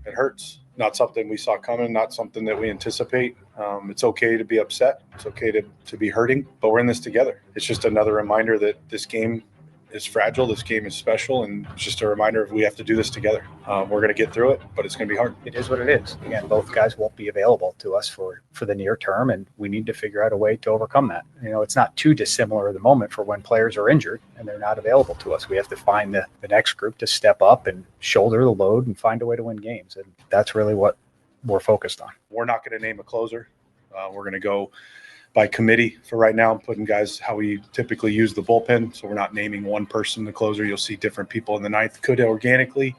It hurts. Not something we saw coming, not something that we anticipate. It's okay to be upset. It's okay to be hurting, but we're in this together. It's just another reminder that this game is fragile. This game is special, and it's just a reminder of we have to do this together. We're going to get through it, but it's going to be hard. It is what it is. Again, both guys won't be available to us for the near term, and we need to figure out a way to overcome that. It's not too dissimilar at the moment for when players are injured and they're not available to us. We have to find the next group to step up and shoulder the load and find a way to win games, and that's really what we're focused on. We're not going to name a closer. We're going to go by committee for right now. I'm putting guys how we typically use the bullpen, so we're not naming one person the closer. You'll see different people in the ninth. Could organically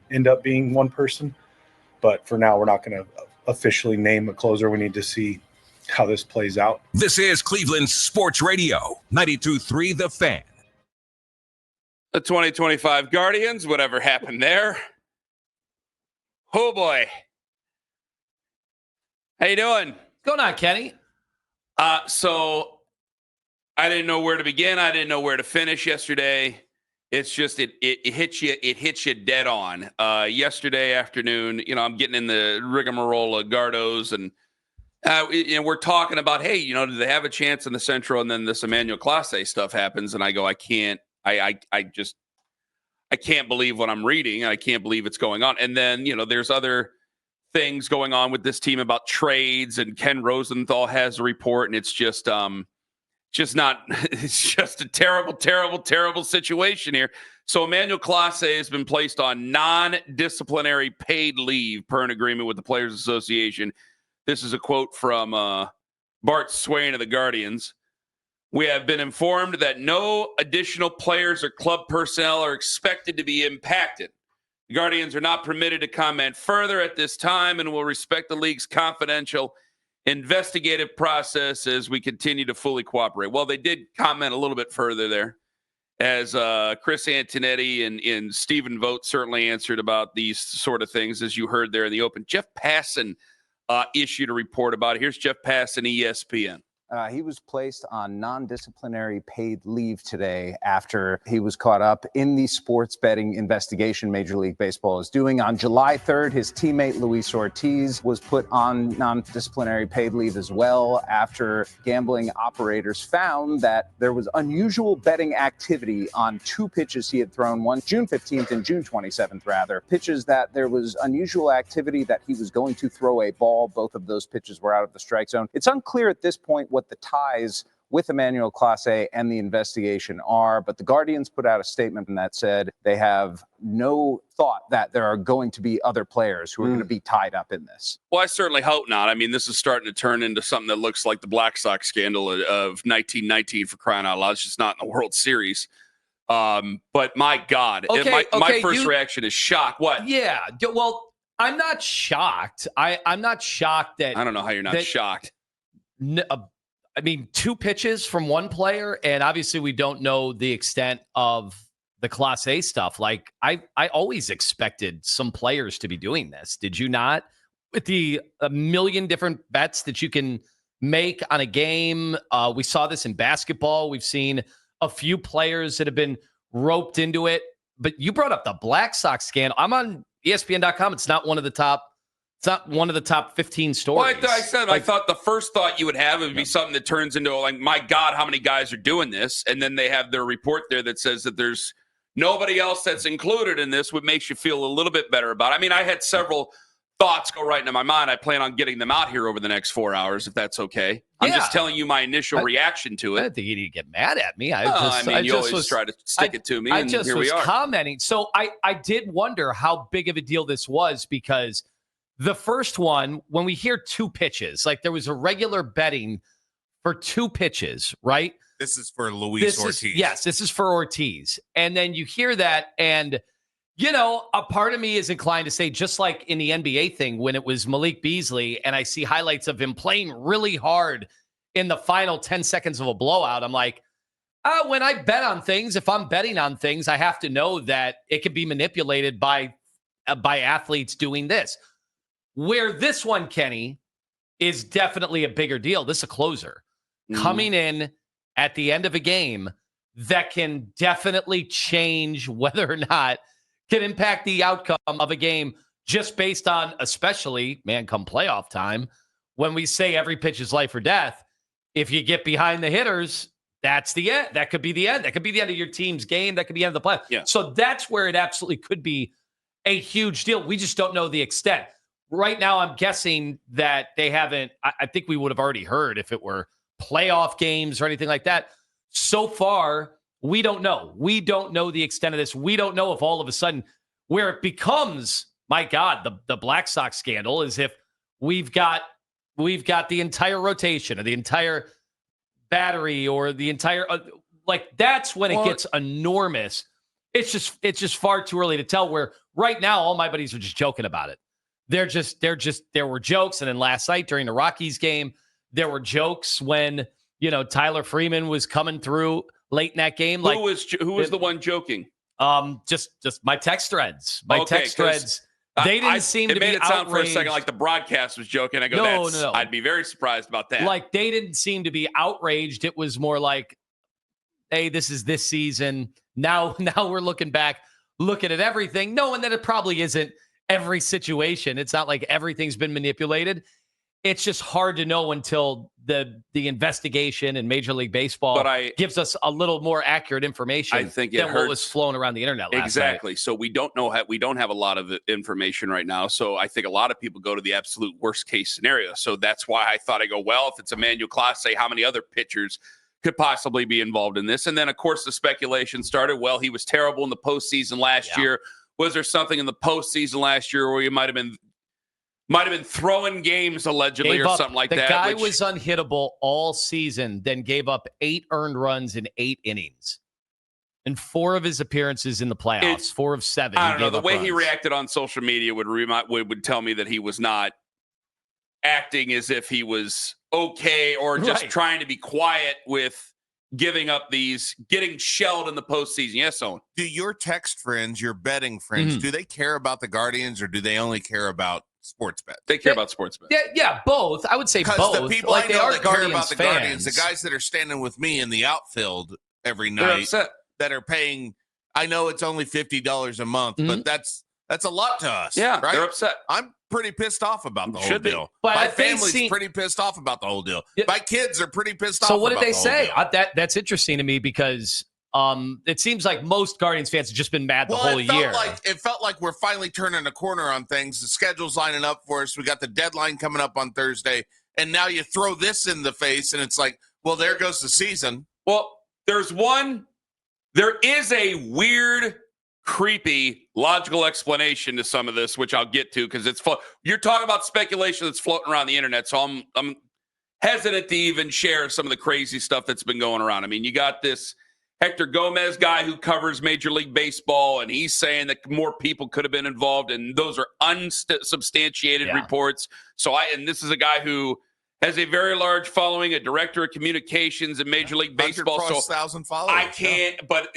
end up being one person, but for now, we're not going to officially name a closer. We need to see how this plays out. This is Cleveland Sports Radio, 92.3 The Fan. The 2025 Guardians, whatever happened there. Oh, boy. How you doing? What's going on, Kenny? So I didn't know where to begin. I didn't know where to finish yesterday. It's just it hits you. It hits you dead on. Yesterday afternoon, I'm getting in the rigmarole of Gardos, and we're talking about, hey, do they have a chance in the Central? And then this Emmanuel Clase stuff happens, and I go, I can't believe what I'm reading. I can't believe it's going on. And then there's other things going on with this team about trades, and Ken Rosenthal has a report, and it's just not, it's just a terrible, terrible, terrible situation here. So Emmanuel Clase has been placed on non-disciplinary paid leave per an agreement with the Players Association. This is a quote from Bart Swain of the Guardians. We have been informed that no additional players or club personnel are expected to be impacted. The Guardians are not permitted to comment further at this time and will respect the league's confidential investigative process as we continue to fully cooperate. Well, they did comment a little bit further there, as Chris Antinetti and Stephen Vogt certainly answered about these sort of things, as you heard there in the open. Jeff Passan issued a report about it. Here's Jeff Passan, ESPN. He was placed on non-disciplinary paid leave today after he was caught up in the sports betting investigation Major League Baseball is doing. On July 3rd, his teammate Luis Ortiz was put on non-disciplinary paid leave as well after gambling operators found that there was unusual betting activity on two pitches he had thrown, one June 15th and June 27th, rather. Pitches that there was unusual activity that he was going to throw a ball. Both of those pitches were out of the strike zone. It's unclear at this point what the ties with Emmanuel Clase and the investigation are, but the Guardians put out a statement that said they have no thought that there are going to be other players who are going to be tied up in this. Well, I certainly hope not. I mean, this is starting to turn into something that looks like the Black Sox scandal of 1919, for crying out loud. It's just not in the World Series. But my God, my first reaction is shock. What? Yeah, well, I'm not shocked. I'm not shocked that... I don't know how you're not shocked. I mean, two pitches from one player, and obviously we don't know the extent of the Class A stuff. Like, I always expected some players to be doing this. Did you not? With a million different bets that you can make on a game. We saw this in basketball. We've seen a few players that have been roped into it. But you brought up the Black Sox scandal. I'm on ESPN.com. It's not one of the top 15 stories. Well, I thought the first thought you would have would be something that turns into, like, my God, how many guys are doing this? And then they have their report there that says that there's nobody else that's included in this, what makes you feel a little bit better about it. I mean, I had several thoughts go right into my mind. I plan on getting them out here over the next 4 hours, if that's okay. I'm just telling you my initial reaction to it. I didn't think you need to get mad at me. You always try to stick it to me, and here we are. I just was commenting. So I did wonder how big of a deal this was, because the first one, when we hear two pitches, like there was a regular betting for two pitches, right? This is for Luis Ortiz. Yes, this is for Ortiz. And then you hear that, and, a part of me is inclined to say, just like in the NBA thing, when it was Malik Beasley, and I see highlights of him playing really hard in the final 10 seconds of a blowout, I'm like, when I bet on things, if I'm betting on things, I have to know that it can be manipulated by athletes doing this. Where this one, Kenny, is definitely a bigger deal. This is a closer coming in at the end of a game that can definitely change whether or not can impact the outcome of a game just based on, especially, man, come playoff time, when we say every pitch is life or death, if you get behind the hitters, that's the end. That could be the end. That could be the end of your team's game. That could be the end of the playoff. Yeah. So that's where it absolutely could be a huge deal. We just don't know the extent. Right now, I'm guessing that they haven't. I think we would have already heard if it were playoff games or anything like that. So far, we don't know. We don't know the extent of this. We don't know if all of a sudden where it becomes, my God, the Black Sox scandal is if we've got the entire rotation or the entire battery or the entire that's when it gets enormous. It's just far too early to tell. Where right now, all my buddies are just joking about it. There were jokes, and then last night during the Rockies game, there were jokes when Tyler Freeman was coming through late in that game. Who was the one joking? Just my text threads. Text threads. They didn't seem to be outraged. It made it sound for a second like the broadcast was joking. I go, no. I'd be very surprised about that. Like, they didn't seem to be outraged. It was more like, hey, this is this season. Now we're looking back, looking at everything, knowing that it probably isn't every situation. It's not like everything's been manipulated. It's just hard to know until the investigation in Major League Baseball gives us a little more accurate information. I think than what was flowing around the internet last exactly. night. So we don't know. We don't have a lot of information right now. So I think a lot of people go to the absolute worst case scenario. So that's why I thought, if it's Emmanuel Clase, how many other pitchers could possibly be involved in this? And then, of course, the speculation started. Well, he was terrible in the postseason last year. Was there something in the postseason last year where you might have been throwing games allegedly or something like that? The guy was unhittable all season, then gave up 8 earned runs in 8 innings. In 4 of his appearances in the playoffs, 4 of 7. I don't know. The way he reacted on social media would tell me that he was not acting as if he was okay or just trying to be quiet with getting shelled in the postseason. Yes, Owen. Do your text friends, your betting friends, do they care about the Guardians or do they only care about sports bet? They care about sports bet. Yeah, both. I would say both. The people I know that care about the Guardians, the fans. guys that are standing with me in the outfield every night, that are paying, I know it's only $50 a month, but that's a lot to us. Yeah, right? They're upset. I'm pretty pissed off about the whole deal. But my family's pretty pissed off about the whole deal. My kids are pretty pissed off. So what did they say? That's interesting to me because it seems like most Guardians fans have just been mad the whole year. It felt like we're finally turning a corner on things. The schedule's lining up for us. We got the deadline coming up on Thursday, and now you throw this in the face, and it's like, well, there goes the season. Well, there is a weird, creepy, logical explanation to some of this, which I'll get to because you're talking about speculation that's floating around the internet, so I'm hesitant to even share some of the crazy stuff that's been going around. I mean, you got this Hector Gomez guy who covers Major League Baseball, and he's saying that more people could have been involved, and those are unsubstantiated reports. And this is a guy who has a very large following, a director of communications in Major League Baseball. 100,000 followers. I can't, but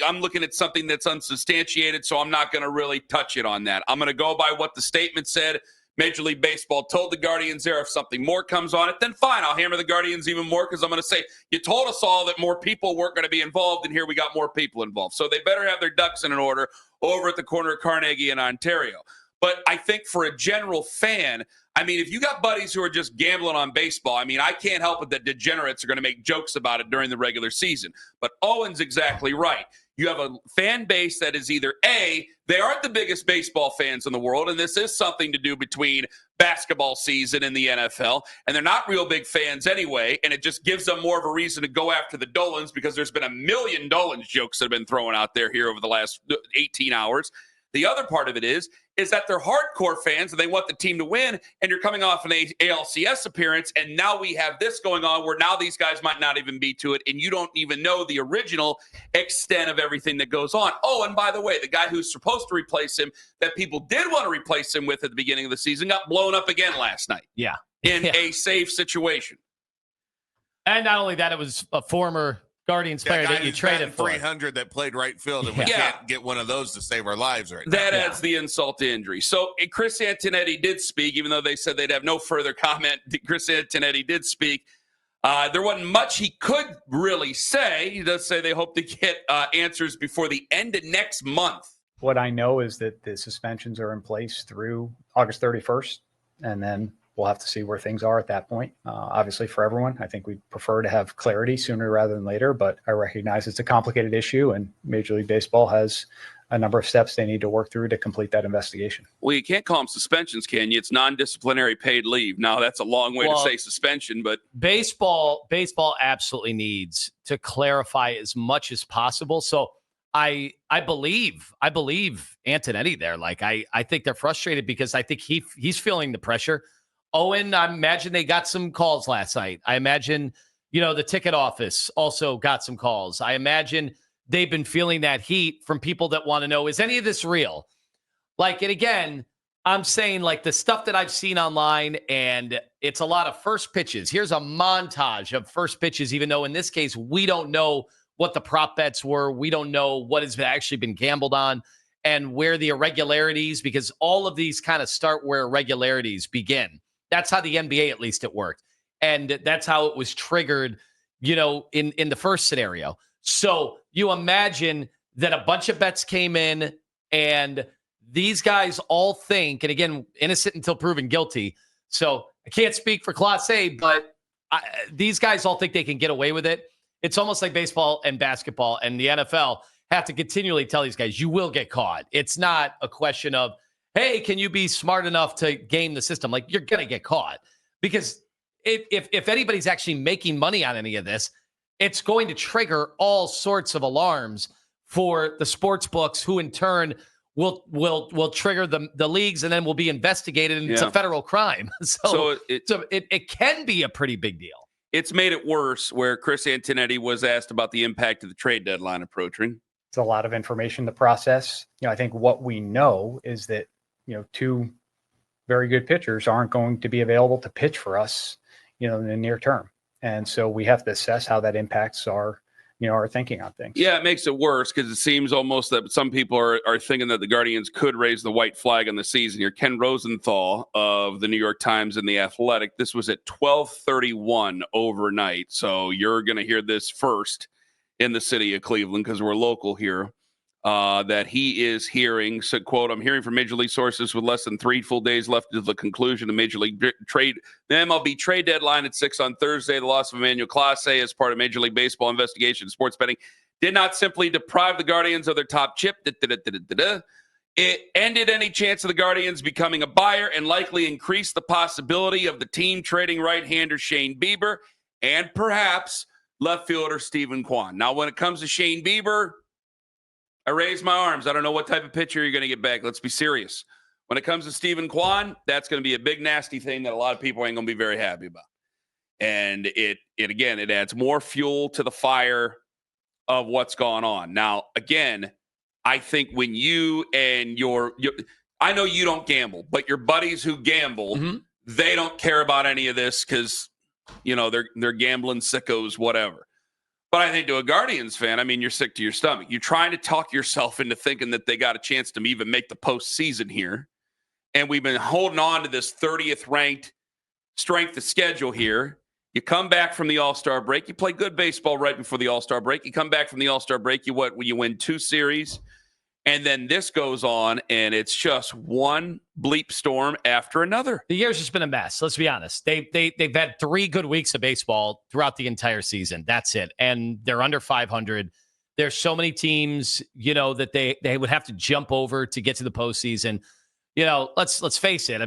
I'm looking at something that's unsubstantiated, so I'm not going to really touch it on that. I'm going to go by what the statement said. Major League Baseball told the Guardians there if something more comes on it, then fine, I'll hammer the Guardians even more because I'm going to say, you told us all that more people weren't going to be involved, and here we got more people involved. So they better have their ducks in an order over at the corner of Carnegie and Ontario. But I think for a general fan, I mean, if you got buddies who are just gambling on baseball, I mean, I can't help it that degenerates are going to make jokes about it during the regular season. But Owen's exactly right. You have a fan base that is either A, they aren't the biggest baseball fans in the world, and this is something to do between basketball season and the NFL, and they're not real big fans anyway, and it just gives them more of a reason to go after the Dolans because there's been a million Dolans jokes that have been thrown out there here over the last 18 hours. The other part of it is that they're hardcore fans and they want the team to win, and you're coming off an ALCS appearance, and now we have this going on where now these guys might not even be to it, and you don't even know the original extent of everything that goes on. Oh, and by the way, the guy who's supposed to replace him, that people did want to replace him with at the beginning of the season, got blown up again last night. Yeah. In a safe situation. And not only that, it was a former Guardians player that you traded for. 300 that played right field, and we can't get one of those to save our lives right now. That adds the insult to injury. So Chris Antinetti did speak, even though they said they'd have no further comment. Chris Antinetti did speak. There wasn't much he could really say. He does say they hope to get answers before the end of next month. What I know is that the suspensions are in place through August 31st, and then we'll have to see where things are at that point. Obviously, for everyone, I think we'd prefer to have clarity sooner rather than later, but I recognize it's a complicated issue, and Major League Baseball has a number of steps they need to work through to complete that investigation. Well, you can't call them suspensions, can you? It's non-disciplinary paid leave. Now, that's a long way to say suspension, but baseball absolutely needs to clarify as much as possible. So I believe Antinetti there. Like I think they're frustrated because I think he's feeling the pressure. Owen, I imagine they got some calls last night. I imagine, the ticket office also got some calls. I imagine they've been feeling that heat from people that want to know, is any of this real? Like, and again, I'm saying like the stuff that I've seen online, and it's a lot of first pitches. Here's a montage of first pitches, even though in this case, we don't know what the prop bets were. We don't know what has actually been gambled on and where the irregularities, because all of these kind of start where irregularities begin. That's how the NBA, at least, it worked. And that's how it was triggered, in the first scenario. So you imagine that a bunch of bets came in and these guys all think, and again, innocent until proven guilty. So I can't speak for Classé, but these guys all think they can get away with it. It's almost like baseball and basketball and the NFL have to continually tell these guys, you will get caught. It's not a question of, hey, can you be smart enough to game the system? Like, you're going to get caught. Because if anybody's actually making money on any of this, it's going to trigger all sorts of alarms for the sports books, who in turn will trigger the leagues, and then will be investigated, and it's a federal crime. So it can be a pretty big deal. It's made it worse, where Chris Antinetti was asked about the impact of the trade deadline approaching. It's a lot of information to process. I think what we know is that, two very good pitchers aren't going to be available to pitch for us, in the near term. And so we have to assess how that impacts our thinking on things. Yeah, it makes it worse because it seems almost that some people are thinking that the Guardians could raise the white flag on the season here. Ken Rosenthal of the New York Times and The Athletic. This was at 12:31 overnight. So you're going to hear this first in the city of Cleveland because we're local here. That he is hearing, so quote, I'm hearing from Major League sources with less than 3 full days left to the conclusion of Major League trade, the MLB trade deadline at 6 on Thursday. The loss of Emmanuel Clase as part of Major League Baseball investigation in sports betting did not simply deprive the Guardians of their top chip. It ended any chance of the Guardians becoming a buyer and likely increased the possibility of the team trading right-hander Shane Bieber and perhaps left fielder Stephen Kwan. Now, when it comes to Shane Bieber, I raise my arms. I don't know what type of pitcher you're going to get back. Let's be serious. When it comes to Stephen Kwan, that's going to be a big, nasty thing that a lot of people ain't going to be very happy about. And it adds more fuel to the fire of what's going on. Now, again, I think when you and I know you don't gamble, but your buddies who gamble, they don't care about any of this because, they're gambling sickos, whatever. But I think to a Guardians fan, you're sick to your stomach. You're trying to talk yourself into thinking that they got a chance to even make the postseason here. And we've been holding on to this 30th ranked strength of schedule here. You come back from the All-Star break. You play good baseball right before the All-Star break. You come back from the All-Star break. You win 2 series. And then this goes on, and it's just one bleep storm after another. The year's just been a mess. Let's be honest. They've had 3 good weeks of baseball throughout the entire season. That's it. And they're under 500. There's so many teams, that they would have to jump over to get to the postseason. Let's face it.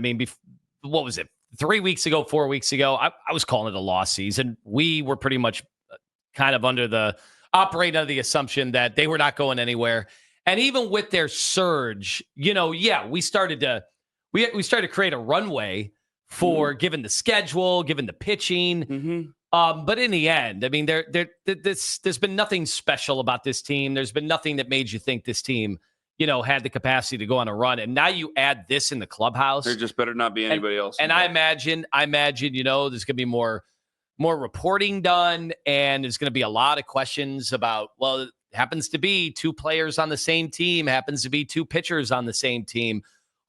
What was it? 3 weeks ago, 4 weeks ago, I was calling it a lost season. We were pretty much kind of operating under the assumption that they were not going anywhere. And even with their surge, we started to create a runway for given the schedule, given the pitching. But in the end, there's been nothing special about this team. There's been nothing that made you think this team, had the capacity to go on a run. And now you add this in the clubhouse. There just better not be anybody else. And I imagine, there's going to be more reporting done, and there's going to be a lot of questions about, happens to be 2 players on the same team, happens to be 2 pitchers on the same team.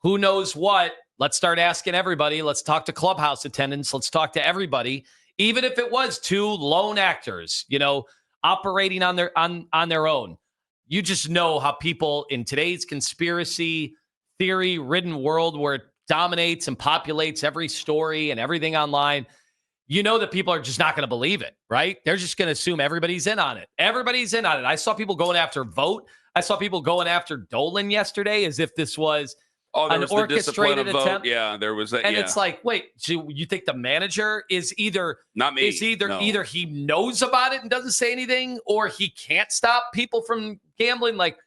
Who knows what? Let's start asking everybody. Let's talk to clubhouse attendants. Let's talk to everybody. Even if it was 2 lone actors, operating on their own. you just know how people in today's conspiracy theory ridden world where it dominates and populates every story and everything online, you know that people are just not going to believe it, right? They're just going to assume everybody's in on it. Everybody's in on it. I saw people going after Vogt. I saw people going after Dolan yesterday as if this was an orchestrated attempt. Yeah, there was that. And it's like, wait, so you think the manager is either not me? Is either he knows about it and doesn't say anything, or he can't stop people from gambling? Like,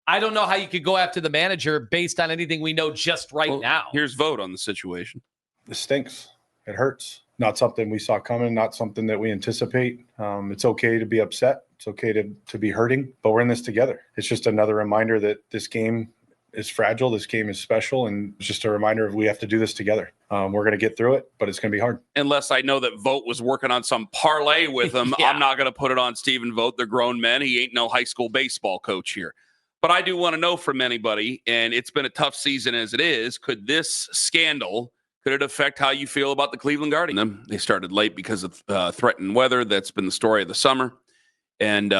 I don't know how you could go after the manager based on anything we know just now. Here's Vogt on the situation. This stinks. It hurts. Not something we saw coming, not something that we anticipate. It's okay to be upset. It's okay to be hurting, but we're in this together. It's just another reminder that this game is fragile. This game is special. And it's just a reminder of we have to do this together. We're going to get through it, but it's going to be hard. Unless I know that Vogt was working on some parlay with him, I'm not going to put it on Stephen Vogt. They're grown men. He ain't no high school baseball coach here. But I do want to know from anybody, and it's been a tough season as it is, could this scandal, could it affect how you feel about the Cleveland Guardians? They started late because of threatened weather. That's been the story of the summer. And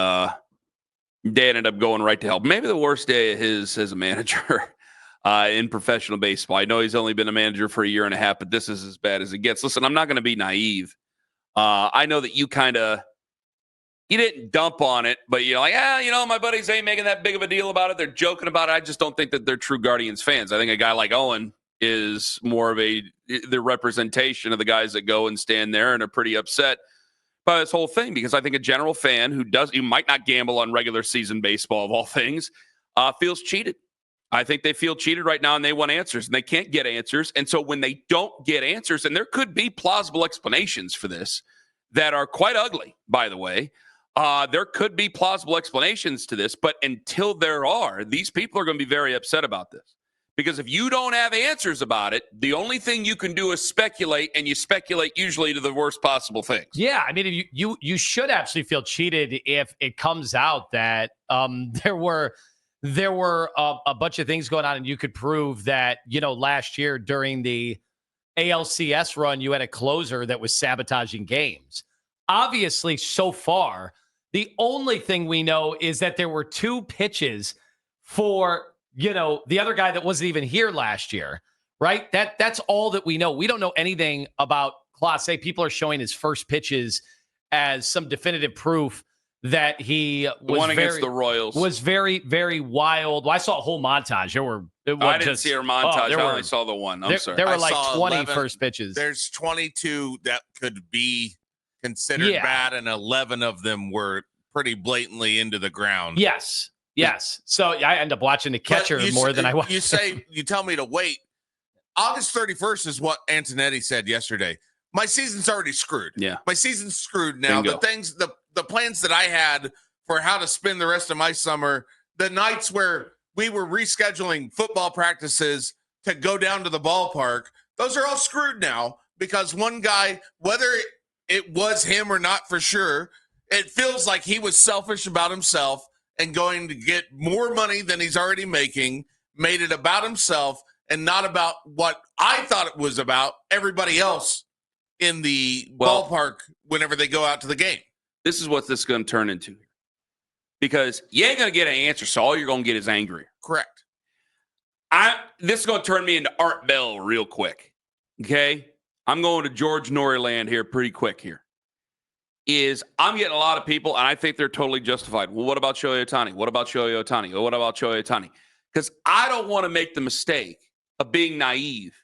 they ended up going right to hell. Maybe the worst day of his as a manager in professional baseball. I know he's only been a manager for a year and a half, but this is as bad as it gets. Listen, I'm not going to be naive. I know that you didn't dump on it, but you're like, my buddies ain't making that big of a deal about it. They're joking about it. I just don't think that they're true Guardians fans. I think a guy like Owen is more of the representation of the guys that go and stand there and are pretty upset by this whole thing, because I think a general fan who might not gamble on regular season baseball of all things, feels cheated. I think they feel cheated right now, and they want answers, and they can't get answers. And so when they don't get answers, and there could be plausible explanations for this that are quite ugly, by the way, there could be plausible explanations to this, but until there are, these people are going to be very upset about this. Because if you don't have answers about it, the only thing you can do is speculate, and you speculate usually to the worst possible things. Yeah, I mean, you should actually feel cheated if it comes out that there were a bunch of things going on, and you could prove that, last year during the ALCS run, you had a closer that was sabotaging games. Obviously, so far, the only thing we know is that there were 2 pitches for the other guy that wasn't even here last year, right? That's all that we know. We don't know anything about Classé. People are showing his first pitches as some definitive proof that he was against the Royals was very, very wild. Well, I saw a whole montage. I didn't see a montage. I only saw the one. I'm sorry. There were like 20 first pitches. There's 22 that could be considered bad, and 11 of them were pretty blatantly into the ground. Yes. So I end up watching the catcher more than I watch. You tell me to wait. August 31st is what Antinetti said yesterday. My season's already screwed. Yeah. My season's screwed now. Bingo. The plans that I had for how to spend the rest of my summer, the nights where we were rescheduling football practices to go down to the ballpark, those are all screwed now, because one guy, whether it was him or not for sure, it feels like he was selfish about himself and going to get more money than he's already making, made it about himself and not about what I thought it was about everybody else in the ballpark whenever they go out to the game. This is what this is going to turn into. Because you ain't going to get an answer, so all you're going to get is angry. Correct. This is going to turn me into Art Bell real quick. Okay? I'm going to George Norrie land here pretty quick here. I'm getting a lot of people, and I think they're totally justified. Well, what about Shohei Ohtani? What about Shohei Ohtani? Well, what about Shohei Ohtani? Because I don't want to make the mistake of being naive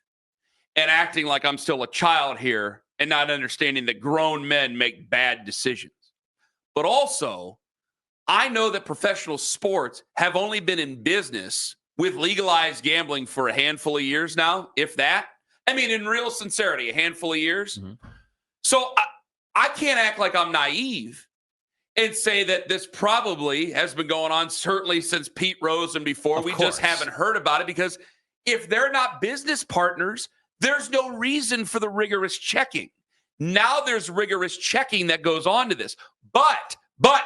and acting like I'm still a child here and not understanding that grown men make bad decisions. But also, I know that professional sports have only been in business with legalized gambling for a handful of years now, if that. I mean, in real sincerity, a handful of years. Mm-hmm. So I can't act like I'm naive and say that this probably has been going on certainly since Pete Rose and before. We just haven't heard about it, because if they're not business partners, there's no reason for the rigorous checking. Now there's rigorous checking that goes on to this. But,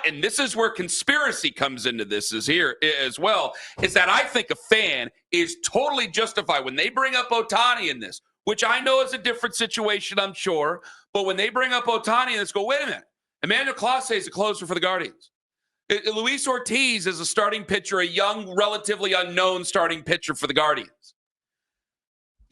and this is where conspiracy comes into this is here as well, is that I think a fan is totally justified when they bring up Ohtani in this, which I know is a different situation, I'm sure. But when they bring up Ohtani, let's go, wait a minute. Emmanuel Clase is a closer for the Guardians. Luis Ortiz is a starting pitcher, a young, relatively unknown starting pitcher for the Guardians.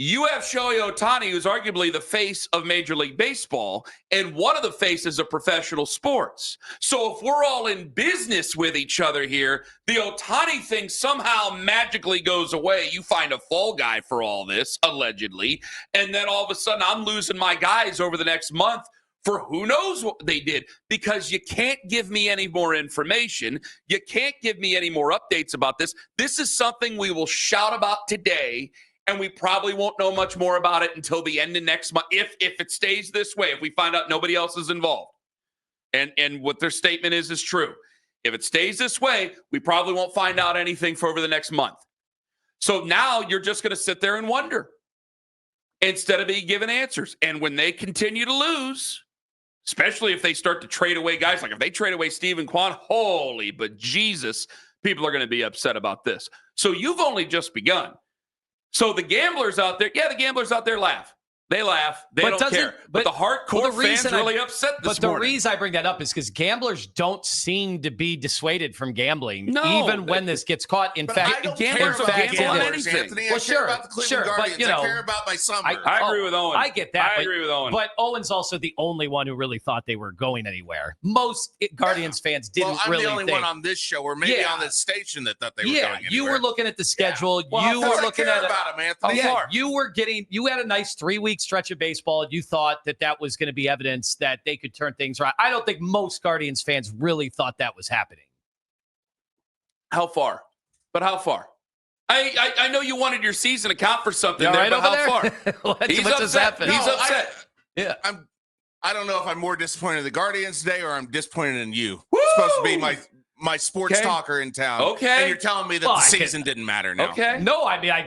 You have Shohei Ohtani, who's arguably the face of Major League Baseball and one of the faces of professional sports. So if we're all in business with each other here, the Ohtani thing somehow magically goes away. You find a fall guy for all this, allegedly, and then all of a sudden I'm losing my guys over the next month for who knows what they did, because you can't give me any more information. You can't give me any more updates about this. This is something we will shout about today, and we probably won't know much more about it until the end of next month. If it stays this way, if we find out nobody else is involved, and what their statement is true. If it stays this way, we probably won't find out anything for over the next month. So now you're just going to sit there and wonder instead of being given answers. And when they continue to lose, especially if they start to trade away guys, like if they trade away Stephen Kwan, holy but Jesus, people are going to be upset about this. So you've only just begun. So the gamblers out there, the gamblers out there laugh. They laugh. They don't care. But the hardcore fans really upset this morning. But the reason I bring that up is because gamblers don't seem to be dissuaded from gambling, even when this gets caught. In fact, gamblers are gambling on anything. Anthony, I care about the Cleveland Guardians. I care about my summer. I agree with Owen. I get that. I agree with Owen. But Owen's also the only one who really thought they were going anywhere. Most Guardians fans didn't really think. I'm the only one on this show, or maybe on this station, that thought they were going anywhere. You were looking at the schedule. You were looking at about them, Anthony. You had a nice 3-week stretch of baseball. You thought that was going to be evidence that they could turn things around. I don't think most Guardians fans really thought that was happening. How far? But how far? I know you wanted your season to count for something there, right, but how far? what He's just upset. happened? He's upset. I don't know if I'm more disappointed in the Guardians today or I'm disappointed in you. Woo! Supposed to be my sports talker in town. Okay. And you're telling me that the season didn't matter now. Okay. No, I mean, I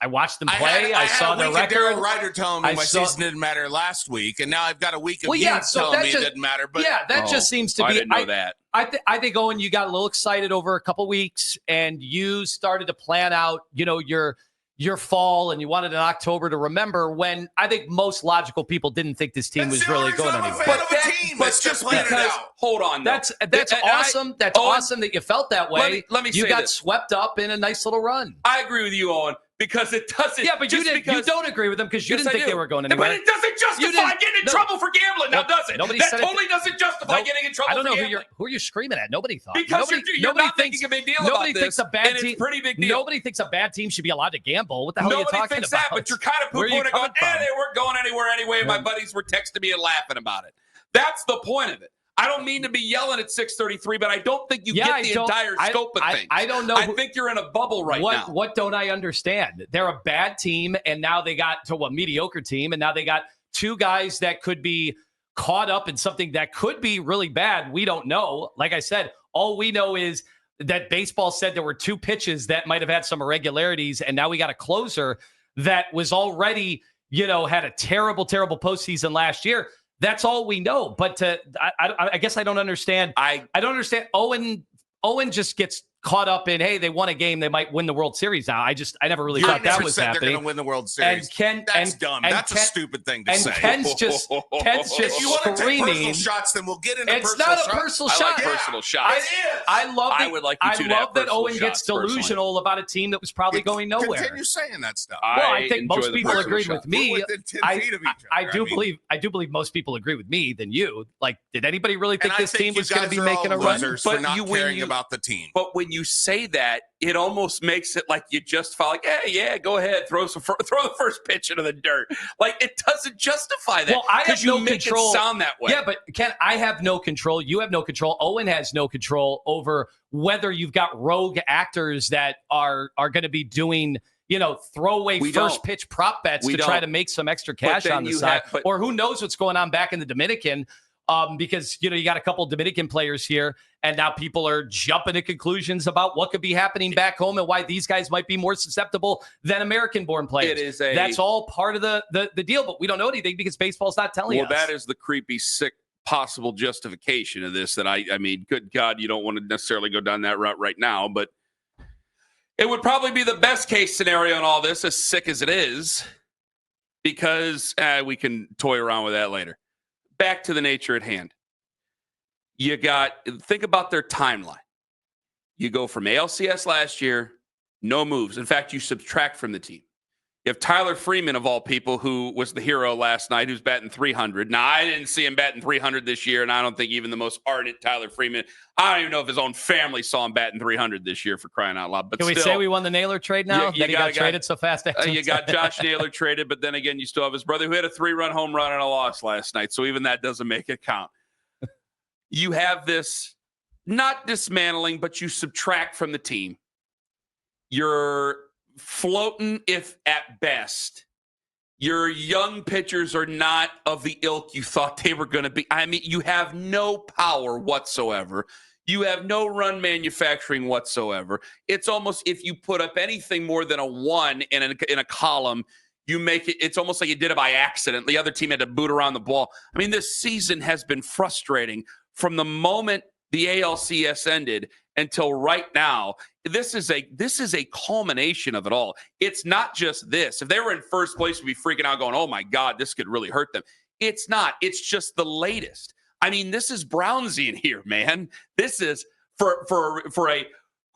watched them play. I saw their record. Daryl Ryder telling me my season didn't matter last week, and now I've got a week of telling me it didn't matter. But that just seems to be. I didn't know that. I think, Owen, you got a little excited over a couple weeks, and you started to plan out, your fall, and you wanted an October to remember, when I think most logical people didn't think this team was really going anywhere. But just because, hold on. That's awesome. That's awesome that you felt that way. Let me you say got this. swept up in a nice little run. I agree with you, Owen, because it doesn't. Yeah, but you don't agree with them because you didn't think they were going anywhere. But it doesn't justify getting in trouble for gambling, now does it? That totally doesn't justify getting in trouble for gambling. I don't know who you're screaming at. Nobody thought. Because you're not making a big deal about this. Thinks a bad team. It's a pretty big deal. Nobody thinks a bad team should be allowed to gamble. What the hell are you talking about? Nobody thinks that, but you're kind of poo-pooing it, going, they weren't going anywhere anyway, and my buddies were texting me and laughing about it. That's the point of it. I don't mean to be yelling at 6:33, but I don't think you get the entire scope of things. I don't know. I think you're in a bubble now. What don't I understand? They're a bad team, and now they got to a mediocre team, and now they got two guys that could be caught up in something that could be really bad. We don't know. Like I said, all we know is that baseball said there were 2 pitches that might have had some irregularities, and now we got a closer that was already, had a terrible, terrible postseason last year. That's all we know. But I guess I don't understand. I don't understand. Owen just gets caught up in, hey, they won a game, they might win the World Series now. I never really thought that was happening. They're going to win the World Series. That's dumb. That's a stupid thing to say. Ken's just if you want to take personal shots, then we'll get into personal shots. It's not a personal shot. I like personal shots. It is. I would like you to have that Owen shots, gets delusional about a team that was probably going nowhere. Continue saying that stuff. Well, I think most people agreed with me. We're within 10 feet of each other. I do believe most people agree with me than you. Like, did anybody really think this team was going to be making a run? But not caring about the team. But when you say that, it almost makes it like you just felt like, hey, yeah, go ahead, throw the first pitch into the dirt. Like, it doesn't justify that. Well, I have no control. It sound that way. Yeah, but Ken, I have no control. You have no control. Owen has no control over whether you've got rogue actors that are going to be doing, throwaway first pitch prop bets to try to make some extra cash on the side, or who knows what's going on back in the Dominican. Because, you got a couple Dominican players here, and now people are jumping to conclusions about what could be happening back home and why these guys might be more susceptible than American-born players. That's all part of the deal, but we don't know anything because baseball's not telling us. Well, that is the creepy, sick, possible justification of this that I mean, good God, you don't want to necessarily go down that route right now, but it would probably be the best case scenario in all this, as sick as it is, because we can toy around with that later. Back to the nature at hand. think about their timeline. You go from ALCS last year, no moves. In fact, you subtract from the team. You have Tyler Freeman, of all people, who was the hero last night, who's batting 300. Now, I didn't see him batting 300 this year, and I don't think even the most ardent Tyler Freeman, I don't even know if his own family saw him batting 300 this year, for crying out loud. But can we say we won the Naylor trade now? That he got traded so fast? You got Josh Naylor traded, but then again, you still have his brother who had a 3-run home run and a loss last night. So even that doesn't make it count. You have this not dismantling, but you subtract from the team. You're floating, if at best. Your young pitchers are not of the ilk you thought they were going to be. I mean, you have no power whatsoever. You have no run manufacturing whatsoever. It's almost, if you put up anything more than a 1 in a column, you make it, it's almost like you did it by accident. The other team had to boot around the ball. I mean, this season has been frustrating from the moment the ALCS ended until right now. This is a culmination of it all. It's not just this. If they were in first place, we'd be freaking out going, oh my God, this could really hurt them. It's not. It's just the latest. I mean, this is Brownsian here, man. This is for a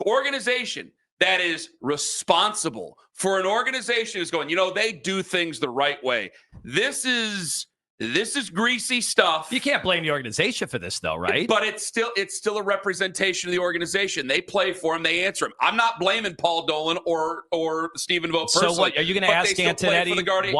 organization that is responsible, for an organization who's going, they do things the right way. This is greasy stuff. You can't blame the organization for this, though, right? But it's still a representation of the organization. They play for him. They answer him. I'm not blaming Paul Dolan or Stephen Vogt personally. So what, are you going to ask Antinetti,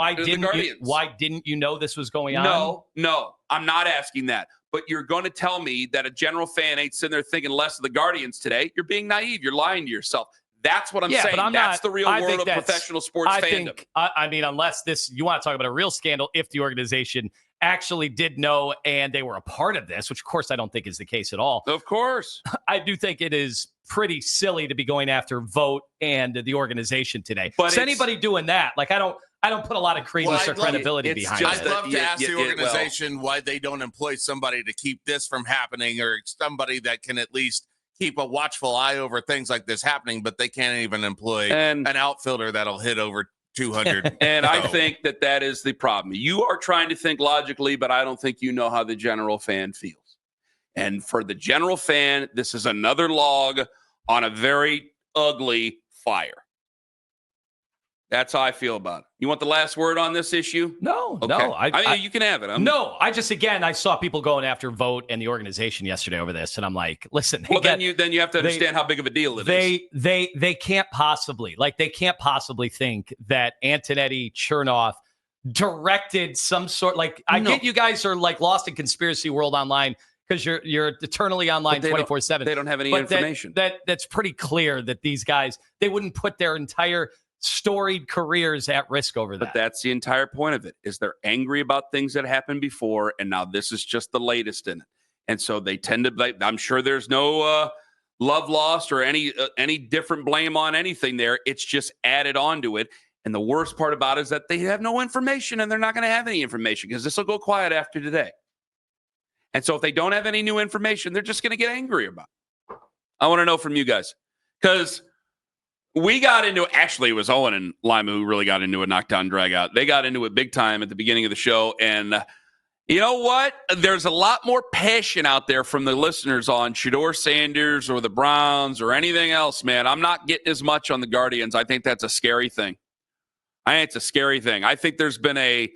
why didn't you know this was going on? No, I'm not asking that. But you're going to tell me that a general fan ain't sitting there thinking less of the Guardians today. You're being naive. You're lying to yourself. That's what I'm saying. That's the real world of professional sports fandom. I mean, unless you want to talk about a real scandal, if the organization actually did know and they were a part of this, which of course I don't think is the case at all. Of course. I do think it is pretty silly to be going after Vogt and the organization today. But is anybody doing that? Like, I don't put a lot of credence or credibility behind it. I'd love to ask the organization why they don't employ somebody to keep this from happening, or somebody that can at least keep a watchful eye over things like this happening, but they can't even employ an outfielder that'll hit over 200. And I think that is the problem. You are trying to think logically, but I don't think you know how the general fan feels. And for the general fan, this is another log on a very ugly fire. That's how I feel about it. You want the last word on this issue? No, okay. no. I mean, you can have it. I saw people going after Vogt and the organization yesterday over this, and I'm like, listen. Then you have to understand how big of a deal it is. They can't possibly think that Antinetti Chernoff directed some sort. I get you guys are like lost in conspiracy world online because you're eternally online 24/7. They don't have any information. That's pretty clear that these guys, they wouldn't put their entire storied careers at risk over that. But that's the entire point of it, is they're angry about things that happened before, and now this is just the latest in it. And so they tend to, I'm sure there's no love lost or any different blame on anything there. It's just added onto it. And the worst part about it is that they have no information, and they're not going to have any information because this will go quiet after today. And so if they don't have any new information, they're just going to get angry about it. I want to know from you guys, because we got into it. Actually, it was Owen and Lima who really got into it, knockdown, drag out. They got into it big time at the beginning of the show. And you know what? There's a lot more passion out there from the listeners on Shedeur Sanders or the Browns or anything else, man. I'm not getting as much on the Guardians. I think that's a scary thing. I think there's been a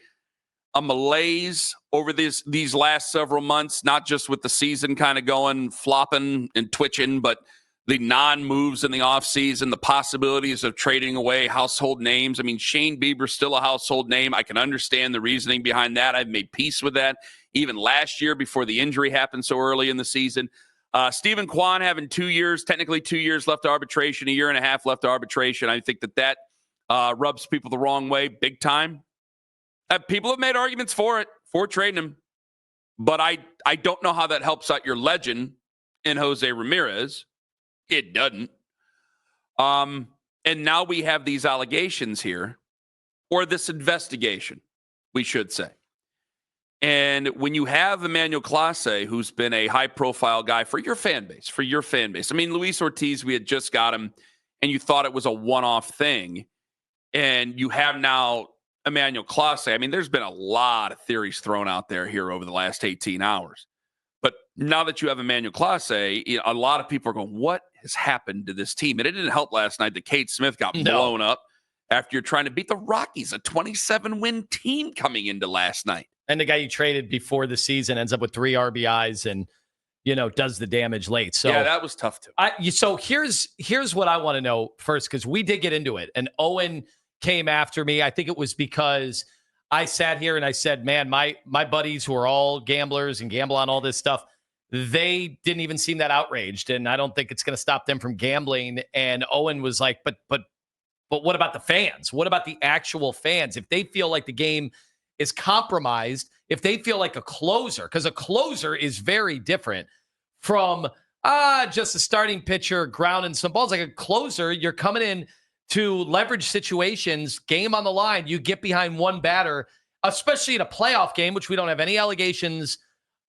malaise over these last several months, not just with the season kind of going, flopping and twitching, but the non-moves in the offseason, the possibilities of trading away household names. I mean, Shane Bieber's still a household name. I can understand the reasoning behind that. I've made peace with that. Even last year, before the injury happened so early in the season. Stephen Kwan having 2 years, technically 2 years left to arbitration, a year and a half left to arbitration. I think that rubs people the wrong way big time. People have made arguments for trading him. But I don't know how that helps out your legend in Jose Ramirez. It doesn't. And now we have these allegations here, or this investigation, we should say. And when you have Emmanuel Clase, who's been a high-profile guy for your fan base. I mean, Luis Ortiz, we had just got him, and you thought it was a one-off thing. And you have now Emmanuel Clase. I mean, there's been a lot of theories thrown out there here over the last 18 hours. But now that you have Emmanuel Clase, a lot of people are going, what has happened to this team? And it didn't help last night that Kate Smith got blown up after you're trying to beat the Rockies, a 27-win team coming into last night. And the guy you traded before the season ends up with 3 RBIs and, does the damage late. So yeah, that was tough too. So here's what I want to know first, because we did get into it. And Owen came after me. I think it was because I sat here and I said, man, my buddies who are all gamblers and gamble on all this stuff, they didn't even seem that outraged. And I don't think it's going to stop them from gambling. And Owen was like, but what about the fans? What about the actual fans? If they feel like the game is compromised, if they feel like a closer, because a closer is very different from just a starting pitcher grounding some balls. Like a closer, you're coming in to leverage situations, game on the line. You get behind one batter, especially in a playoff game, which we don't have any allegations,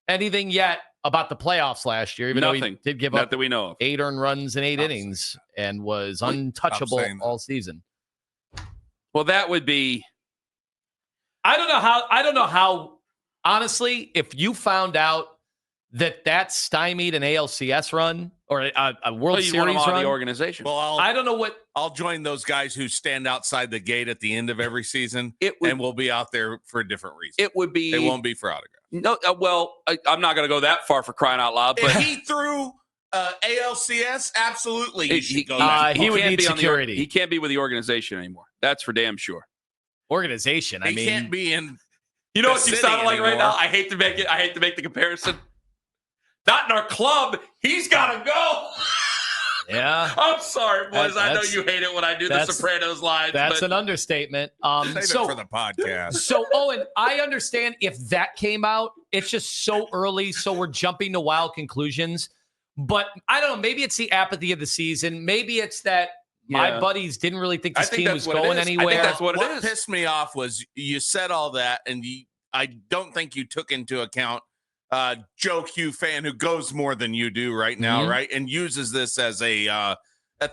anything yet about the playoffs last year, even though he did give up that we know of. 8 earned runs in 8 innings and was untouchable all season. Well, that would be. I don't know how, honestly, if you found out that stymied an ALCS run or a World Series run, the organization. Well, I don't know what. I'll join those guys who stand outside the gate at the end of every season, and we'll be out there for a different reason. It would be. They won't be for autographs. No, I'm not going to go that far for crying out loud. But if he threw ALCS, absolutely, he would need security. He can't be with the organization anymore. That's for damn sure. Organization. He can't be in. You know what you sound like right now? I hate to make the comparison. Not in our club. He's got to go. Yeah. I'm sorry, boys. I know you hate it when I do the Sopranos live. That's an understatement. Save it for the podcast. So, Owen, I understand if that came out, it's just so early, so we're jumping to wild conclusions. But I don't know. Maybe it's the apathy of the season. Maybe it's that my buddies didn't really think this team was going anywhere. I think that's what it is. What pissed me off was you said all that, and I don't think you took into account Joe Q fan who goes more than you do right now, right? And uses this as a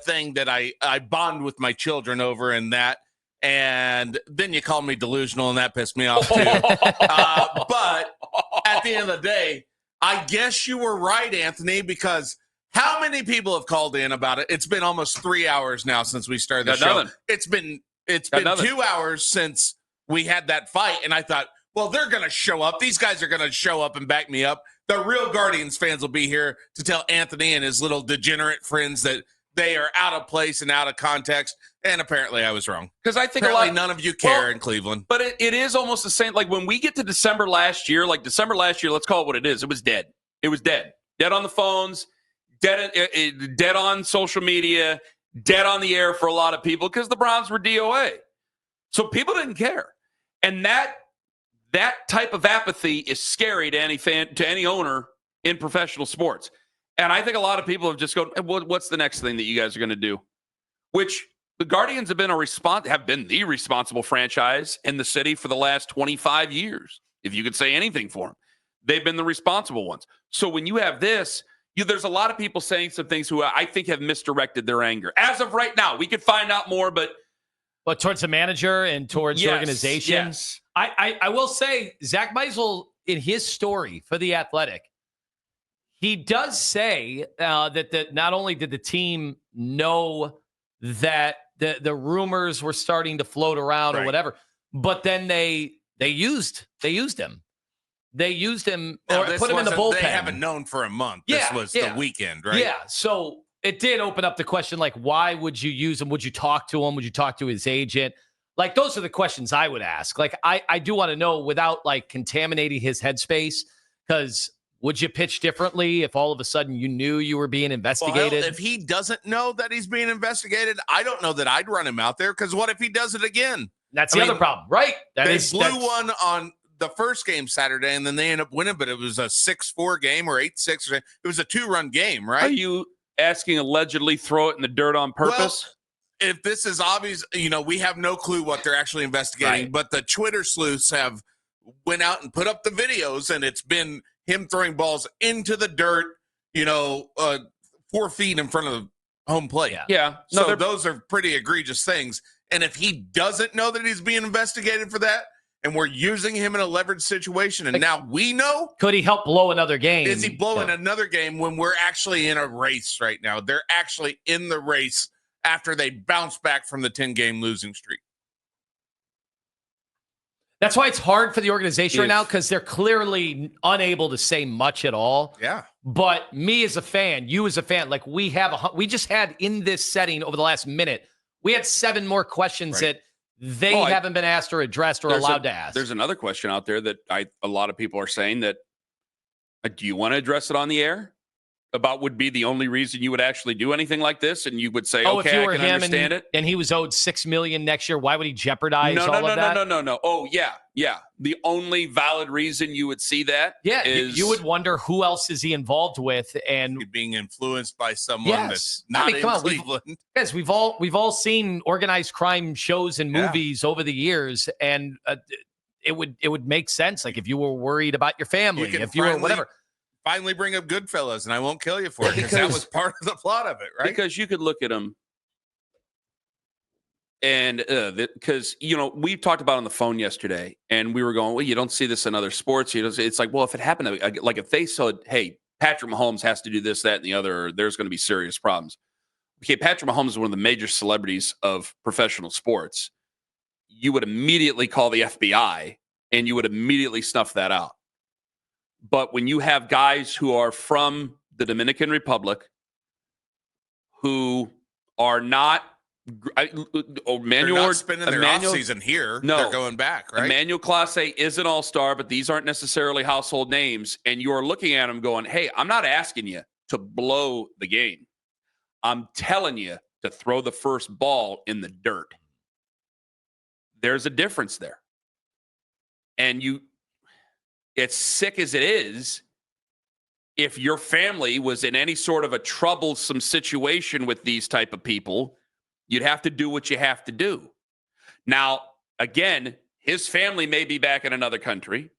thing that I bond with my children over and that. And then you called me delusional, and that pissed me off too. But at the end of the day, I guess you were right, Anthony, because how many people have called in about it? It's been almost 3 hours now since we started the show. It's been 2 hours since we had that fight, and I thought, well, they're going to show up. These guys are going to show up and back me up. The real Guardians fans will be here to tell Anthony and his little degenerate friends that they are out of place and out of context. And apparently I was wrong. Because I think none of you care in Cleveland. But it is almost the same. Like when we get to December last year, let's call it what it is. It was dead. It was dead. Dead on the phones, dead on social media, dead on the air for a lot of people because the Browns were DOA. So people didn't care. And that type of apathy is scary to any fan, to any owner in professional sports. And I think a lot of people have just gone, what's the next thing that you guys are going to do? Which the Guardians have been the responsible franchise in the city for the last 25 years. If you could say anything for them, they've been the responsible ones. So when you have this, there's a lot of people saying some things who I think have misdirected their anger. As of right now, we could find out more, but towards the manager and towards the organization. Yes. I will say, Zach Meisel, in his story for The Athletic, he does say that not only did the team know that the rumors were starting to float around or whatever, but then they used him. They used him or put him in the bullpen. They haven't known for a month. This was the weekend, right? Yeah. So it did open up the question, like, why would you use him? Would you talk to him? Would you talk to his agent? Like, those are the questions I would ask. Like, I do want to know without, like, contaminating his headspace, because would you pitch differently if all of a sudden you knew you were being investigated? Well, if he doesn't know that he's being investigated, I don't know that I'd run him out there, because what if he does it again? That's the other problem, right? They blew one on the first game Saturday, and then they ended up winning, but it was a 6-4 game or 8-6. It was a 2-run game, right? Are you asking allegedly throw it in the dirt on purpose? Well, if this is obvious, we have no clue what they're actually investigating, but the Twitter sleuths have went out and put up the videos, and it's been him throwing balls into the dirt, 4 feet in front of the home plate. Yeah. So those are pretty egregious things. And if he doesn't know that he's being investigated for that, and we're using him in a leverage situation, and Like, now we know. Could he help blow another game? Is he blowing another game when we're actually in a race right now? They're actually in the race after they bounce back from the 10-game losing streak. That's why it's hard for the organization right now, because they're clearly unable to say much at all. Yeah. But me as a fan, you as a fan, like we just had in this setting over the last minute, we had 7 more questions that they haven't been asked or addressed or allowed to ask. There's another question out there that a lot of people are saying that, do you want to address it on the air? About would be the only reason you would actually do anything like this, and you would say, if you were I can him understand it. And he was owed $6 million next year, why would he jeopardize all of that? No. Oh, yeah. The only valid reason you would see that is you would wonder who else is he involved with, and being influenced by someone that's not in Cleveland. Guys, we've all seen organized crime shows and movies over the years, and it would make sense. Like if you were worried about your family, if you were whatever. Finally bring up Goodfellas, and I won't kill you for it, because that was part of the plot of it, right? Because you could look at them, and because we talked about it on the phone yesterday, and we were going, well, you don't see this in other sports. It's like, well, if it happened, like if they said, hey, Patrick Mahomes has to do this, that, and the other, there's going to be serious problems. Okay, Patrick Mahomes is one of the major celebrities of professional sports. You would immediately call the FBI, and you would immediately snuff that out. But when you have guys who are from the Dominican Republic who are not Emmanuel spending their offseason here. No, they're going back, right? Emmanuel Clase is an all-star, but these aren't necessarily household names. And you're looking at them going, hey, I'm not asking you to blow the game. I'm telling you to throw the first ball in the dirt. There's a difference there. And it's sick as it is, if your family was in any sort of a troublesome situation with these type of people, you'd have to do what you have to do. Now, again, his family may be back in another country.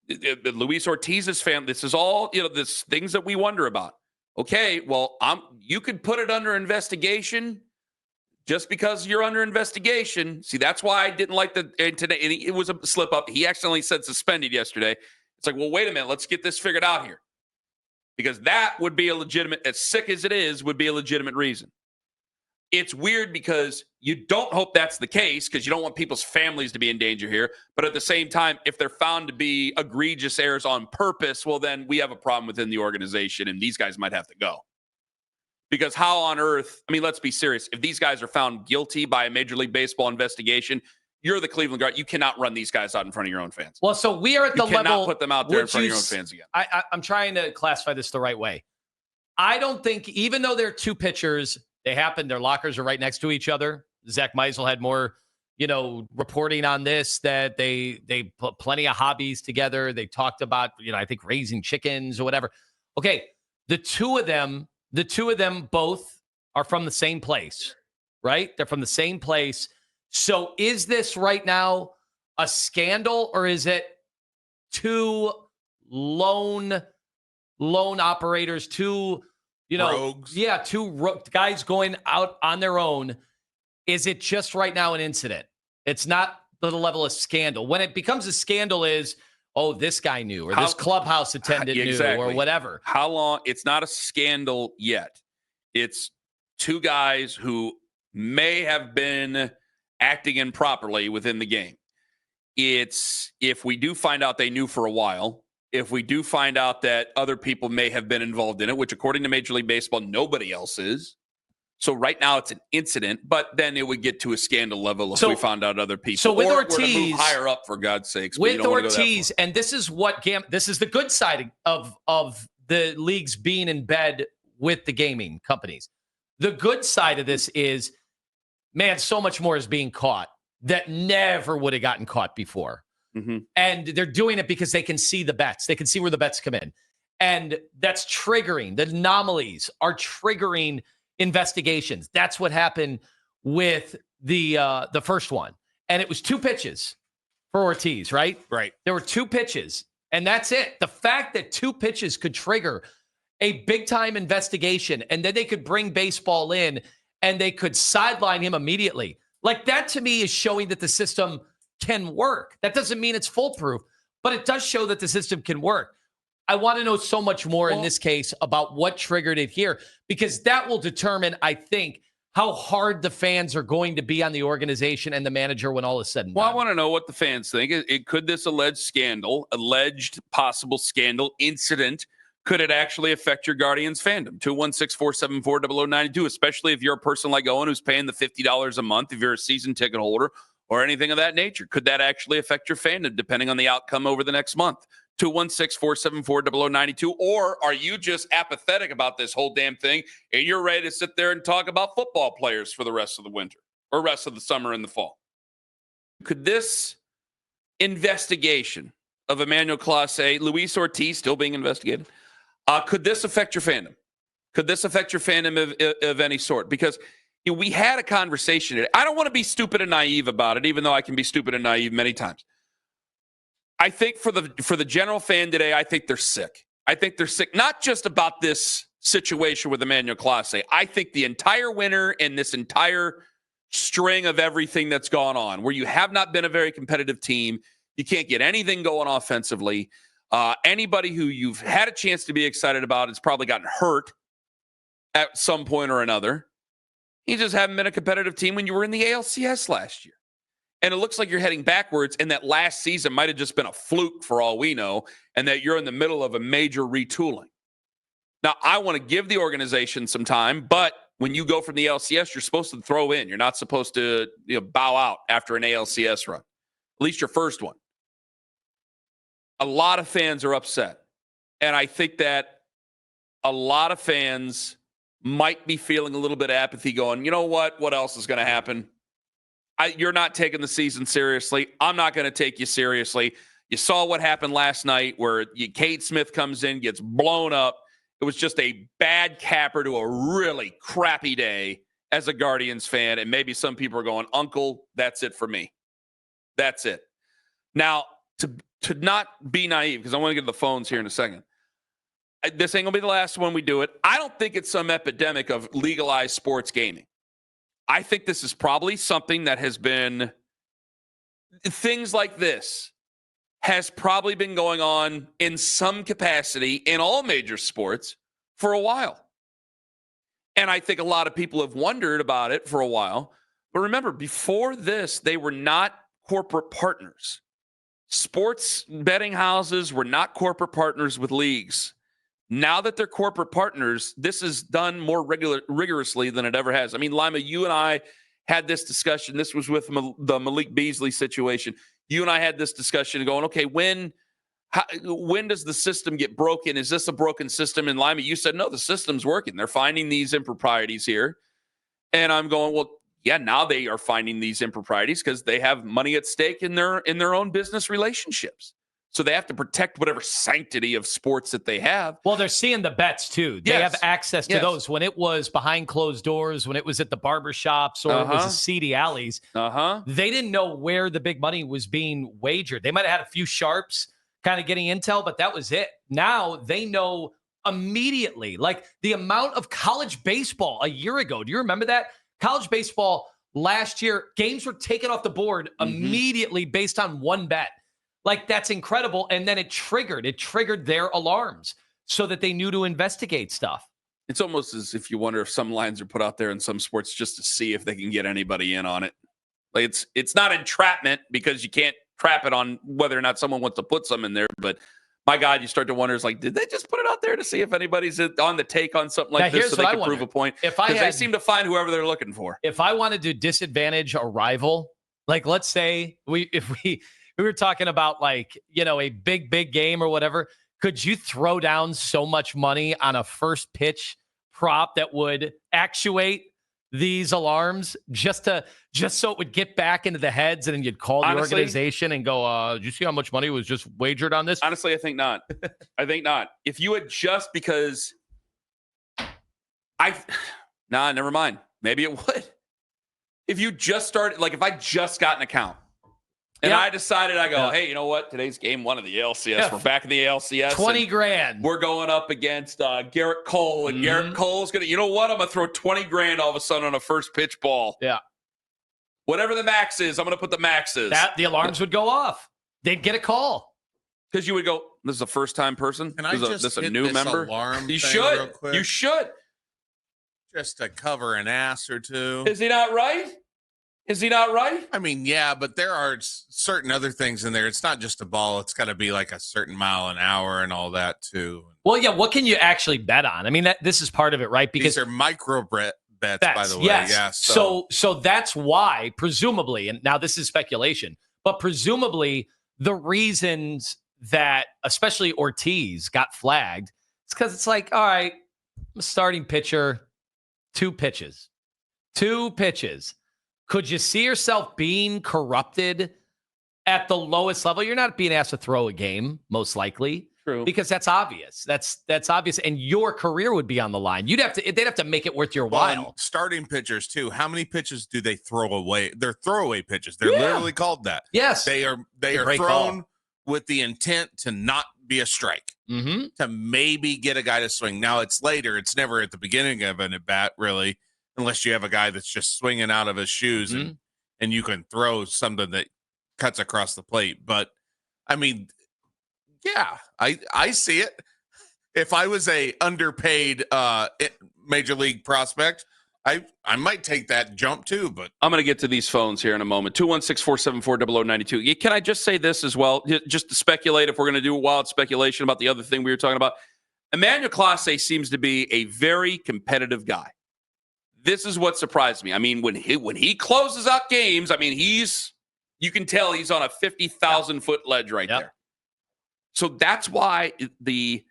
Luis Ortiz's family, this is all, this things that we wonder about. Okay, well, you could put it under investigation. Just because you're under investigation. See, that's why I didn't like today. And it was a slip up. He accidentally said suspended yesterday. It's like, well, wait a minute. Let's get this figured out here. Because that would be a legitimate, as sick as it is, would be a legitimate reason. It's weird because you don't hope that's the case, because you don't want people's families to be in danger here. But at the same time, if they're found to be egregious errors on purpose, well, then we have a problem within the organization, and these guys might have to go. Because how on earth, let's be serious. If these guys are found guilty by a Major League Baseball investigation, you're the Cleveland Guard. You cannot run these guys out in front of your own fans. Well, so we are at the level. You cannot put them out there in front of your own fans again. I'm trying to classify this the right way. I don't think, even though they're 2 pitchers, their lockers are right next to each other. Zach Meisel had more, reporting on this, that they put plenty of hobbies together. They talked about, I think raising chickens or whatever. Okay, the two of them both are from the same place, right? They're from the same place. So is this right now a scandal, or is it 2 lone operators, 2, rogues? Yeah, 2 guys going out on their own? Is it just right now an incident? It's not the level of scandal. When it becomes a scandal is, oh, this guy knew, or this clubhouse attendant knew, or whatever. How long? It's not a scandal yet. It's 2 guys who may have been acting improperly within the game. It's, if we do find out they knew for a while, if we do find out that other people may have been involved in it, which according to Major League Baseball, nobody else is. So right now it's an incident, but then it would get to a scandal level if we found out other people. So with or Ortiz, were to move higher up, for God's sakes. With Ortiz, and this is this is the good side of the leagues being in bed with the gaming companies. The good side of this is, man, so much more is being caught that never would have gotten caught before. Mm-hmm. And they're doing it because they can see the bets. They can see where the bets come in. And that's triggering. The anomalies are triggering investigations. That's what happened with the first one. And it was 2 pitches for Ortiz, right? Right. There were 2 pitches, and that's it. The fact that 2 pitches could trigger a big-time investigation, and then they could bring baseball in, and they could sideline him immediately. Like, that to me is showing that the system can work. That doesn't mean it's foolproof, but it does show that the system can work. I want to know so much more in this case about what triggered it here, because that will determine, I think, how hard the fans are going to be on the organization and the manager when all is said and done. Well, I want to know what the fans think. Could this alleged possible scandal incident, could it actually affect your Guardians fandom? 216-474-0092, especially if you're a person like Owen who's paying the $50 a month, if you're a season ticket holder or anything of that nature. Could that actually affect your fandom depending on the outcome over the next month? 216-474-0092. Or are you just apathetic about this whole damn thing and you're ready to sit there and talk about football players for the rest of the winter or rest of the summer and the fall? Could this investigation of Emmanuel Clase, Luis Ortiz still being investigated, could this affect your fandom? Could this affect your fandom of any sort? Because we had a conversation today. I don't want to be stupid and naive about it, even though I can be stupid and naive many times. I think for the general fan today, I think they're sick. I think they're sick, not just about this situation with Emmanuel Clase. I think the entire winter and this entire string of everything that's gone on, where you have not been a very competitive team, you can't get anything going offensively. Anybody who you've had a chance to be excited about has probably gotten hurt at some point or another. You just haven't been a competitive team when you were in the ALCS last year. And it looks like you're heading backwards, and that last season might have just been a fluke for all we know, and that you're in the middle of a major retooling. Now, I want to give the organization some time, but when you go from the LCS, you're supposed to throw in. You're not supposed to bow out after an ALCS run, at least your first one. A lot of fans are upset, and I think that a lot of fans might be feeling a little bit of apathy going, you know what else is going to happen? You're not taking the season seriously. I'm not going to take you seriously. You saw what happened last night where Cade Smith comes in, gets blown up. It was just a bad capper to a really crappy day as a Guardians fan. And maybe some people are going, Uncle, that's it for me. That's it. Now, to not be naive, because I want to get to the phones here in a second. This ain't going to be the last one we do it. I don't think it's some epidemic of legalized sports gaming. I think this is probably something that has been, things like this has probably been going on in some capacity in all major sports for a while. And I think a lot of people have wondered about it for a while. But remember, before this, they were not corporate partners. Sports betting houses were not corporate partners with leagues. Now that they're corporate partners, this is done more rigorously than it ever has. I mean, Lima, you and I had this discussion. This was with the Malik Beasley situation. You and I had this discussion going, okay, when does the system get broken? Is this a broken system? And Lima, you said, no, the system's working. They're finding these improprieties here. And I'm going, well, yeah, now they are finding these improprieties because they have money at stake in their own business relationships. So they have to protect whatever sanctity of sports that they have. Well, they're seeing the bets, too. They have access to those. When it was behind closed doors, when it was at the barbershops or it was the seedy alleys, they didn't know where the big money was being wagered. They might have had a few sharps kind of getting intel, but that was it. Now they know immediately. Like the amount of college baseball a year ago. Do you remember that? College baseball last year, games were taken off the board immediately based on one bet. Like, that's incredible. And then it triggered their alarms so that they knew to investigate stuff. It's almost as if you wonder if some lines are put out there in some sports just to see if they can get anybody in on it. Like, it's not entrapment because you can't trap it on whether or not someone wants to put some in there. But my God, you start to wonder, is like, did they just put it out there to see if anybody's on the take on something like this so they can prove a point? Because they seem to find whoever they're looking for. If I wanted to disadvantage a rival, like let's say we were talking about like, a big game or whatever. Could you throw down so much money on a first pitch prop that would actuate these alarms just so it would get back into the heads and then you'd call the organization and go, did you see how much money was just wagered on this? Honestly, I think not. I think not. If you had just because never mind. Maybe it would. If you just started, like if I just got an account, and I decided, hey, you know what? Today's game one of the ALCS. Yeah. We're back in the ALCS. 20 grand. We're going up against Garrett Cole. And Garrett Cole's going to, you know what? I'm going to throw 20 grand all of a sudden on a first pitch ball. Yeah. Whatever the max is, I'm going to put the max is. The alarms would go off. They'd get a call. Because you would go, this is a first-time person? Can I just this a hit new this member? alarm You thing should. real quick? You should. Just to cover an ass or two. Is he not right? Is he not right? I mean, yeah, but there are certain other things in there. It's not just a ball. It's got to be like a certain mile an hour and all that too. Well, yeah, what can you actually bet on? I mean, this is part of it, right? Because these are micro bets, by the way. Yes. Yeah. So that's why, presumably, and now this is speculation, but presumably the reasons that especially Ortiz got flagged is because it's like, all right, I'm a starting pitcher, 2 pitches. Could you see yourself being corrupted at the lowest level? You're not being asked to throw a game, most likely. True. Because that's obvious. That's obvious. And your career would be on the line. They'd have to make it worth your while. Starting pitchers, too. How many pitches do they throw away? They're throwaway pitches. They're literally called that. Yes. They are great thrown with the intent to not be a strike. Mm-hmm. To maybe get a guy to swing. Now, it's later. It's never at the beginning of an at-bat, really, unless you have a guy that's just swinging out of his shoes and you can throw something that cuts across the plate. But, I mean, yeah, I see it. If I was a underpaid major league prospect, I might take that jump too. But I'm going to get to these phones here in a moment. 216-474-0092. Can I just say this as well? Just to speculate, if we're going to do wild speculation about the other thing we were talking about. Emmanuel Clase seems to be a very competitive guy. This is what surprised me. I mean, when he closes out games, I mean, you can tell he's on a 50,000-foot ledge right there. So that's why the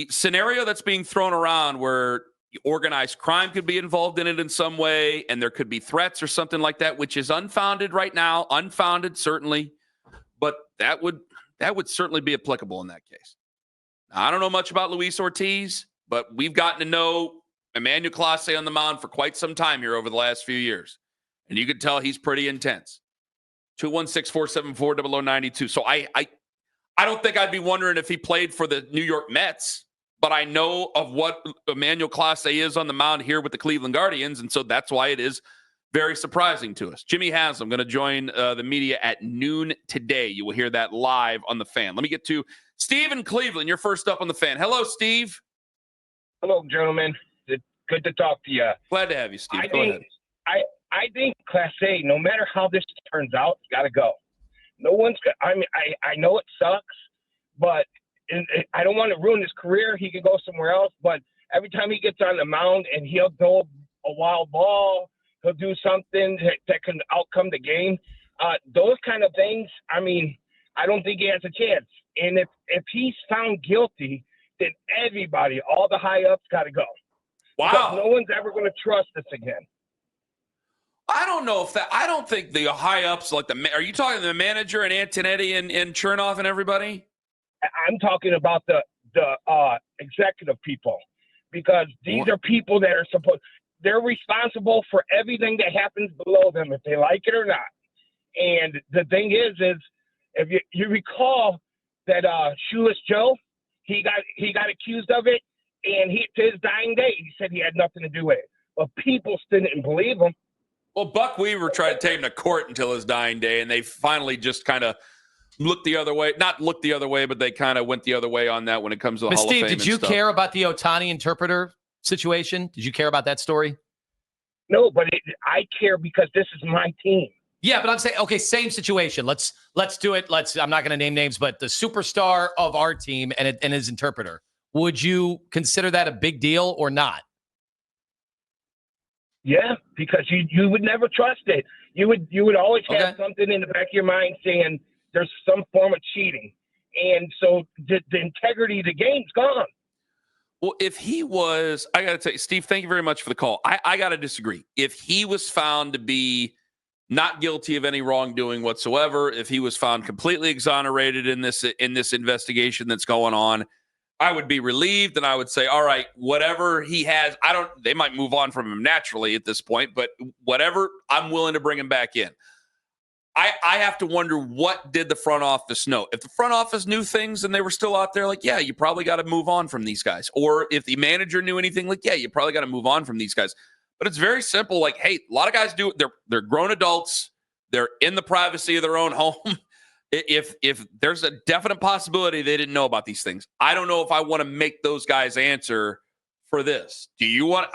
scenario that's being thrown around where organized crime could be involved in it in some way, and there could be threats or something like that, which is unfounded right now, certainly, but that would certainly be applicable in that case. Now, I don't know much about Luis Ortiz, but we've gotten to know Emmanuel Clase on the mound for quite some time here over the last few years, and you can tell he's pretty intense. 216-474-0092. So I don't think I'd be wondering if he played for the New York Mets, but I know of what Emmanuel Clase is on the mound here with the Cleveland Guardians, and so that's why it is very surprising to us. Jimmy Haslam going to join the media at noon today. You will hear that live on The Fan. Let me get to Steve in Cleveland. You're first up on The Fan. Hello, Steve. Hello, gentlemen. Good to talk to you. Glad to have you, Steve. Go ahead. I think Classé, no matter how this turns out, got to go. No one's. I mean, I know it sucks, but I don't want to ruin his career. He could go somewhere else. But every time he gets on the mound and he'll throw a wild ball, he'll do something that can outcome the game. Those kind of things. I mean, I don't think he has a chance. And if he's found guilty, then everybody, all the high ups, got to go. Wow. Because no one's ever going to trust this again. I don't know if I don't think the high ups are you talking the manager and Antinetti and Chernoff and everybody? I'm talking about the executive people, because these are people that are they're responsible for everything that happens below them, if they like it or not. And the thing is if you recall that Shoeless Joe, he got accused of it, and to his dying day, he said he had nothing to do with it. But people still didn't believe him. Well, Buck Weaver tried to take him to court until his dying day, and they finally just kind of looked the other way. Not looked the other way, but they kind of went the other way on that when it comes to the Hall of Fame. Steve, did you care about the Ohtani interpreter situation? Did you care about that story? No, but I care because this is my team. Yeah, but I'm saying, okay, same situation. Let's do it. I'm not going to name names, but the superstar of our team and his interpreter. Would you consider that a big deal or not? Yeah, because you would never trust it. You would always have something in the back of your mind saying there's some form of cheating. And so the integrity of the game's gone. Well, if he was, I got to tell you, Steve, thank you very much for the call. I got to disagree. If he was found to be not guilty of any wrongdoing whatsoever, if he was found completely exonerated in this investigation that's going on, I would be relieved, and I would say, all right, whatever he has, they might move on from him naturally at this point, but whatever, I'm willing to bring him back in. I have to wonder, what did the front office know? If the front office knew things and they were still out there, like, yeah, you probably got to move on from these guys. Or if the manager knew anything, like, yeah, you probably got to move on from these guys. But it's very simple. Like, hey, a lot of guys do it. They're grown adults. They're in the privacy of their own home. If there's a definite possibility they didn't know about these things, I don't know if I want to make those guys answer for this. Do you want?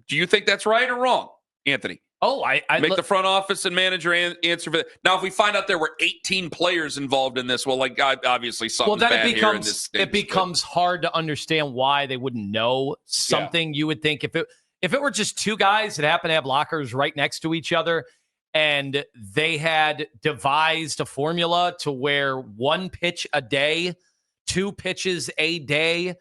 Do you think that's right or wrong, Anthony? Oh, I make the front office and manager answer for that. Now, if we find out there were 18 players involved in this, well, like obviously something's bad here in this stinks, it becomes hard to understand why they wouldn't know something. You would think if it were just two guys that happen to have lockers right next to each other, and they had devised a formula to where 1 pitch a day, 2 pitches a day,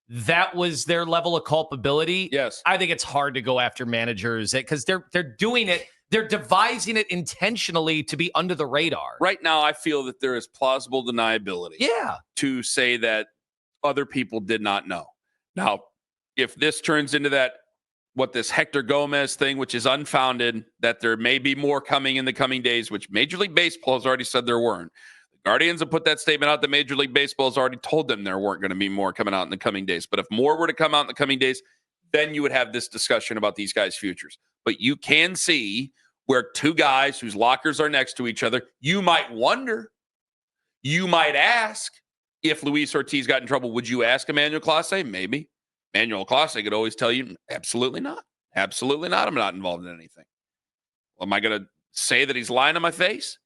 that was their level of culpability. Yes. I think it's hard to go after managers because they're doing it. They're devising it intentionally to be under the radar. Right now, I feel that there is plausible deniability. Yeah. To say that other people did not know. Now, if this turns into this Hector Gomez thing, which is unfounded, that there may be more coming in the coming days, which Major League Baseball has already said there weren't. The Guardians have put that statement out that Major League Baseball has already told them there weren't going to be more coming out in the coming days. But if more were to come out in the coming days, then you would have this discussion about these guys' futures. But you can see where two guys whose lockers are next to each other, you might wonder, you might ask, if Luis Ortiz got in trouble, would you ask Emmanuel Clase? Maybe. Emmanuel Clase could always tell you, absolutely not. Absolutely not. I'm not involved in anything. Well, am I going to say that he's lying to my face?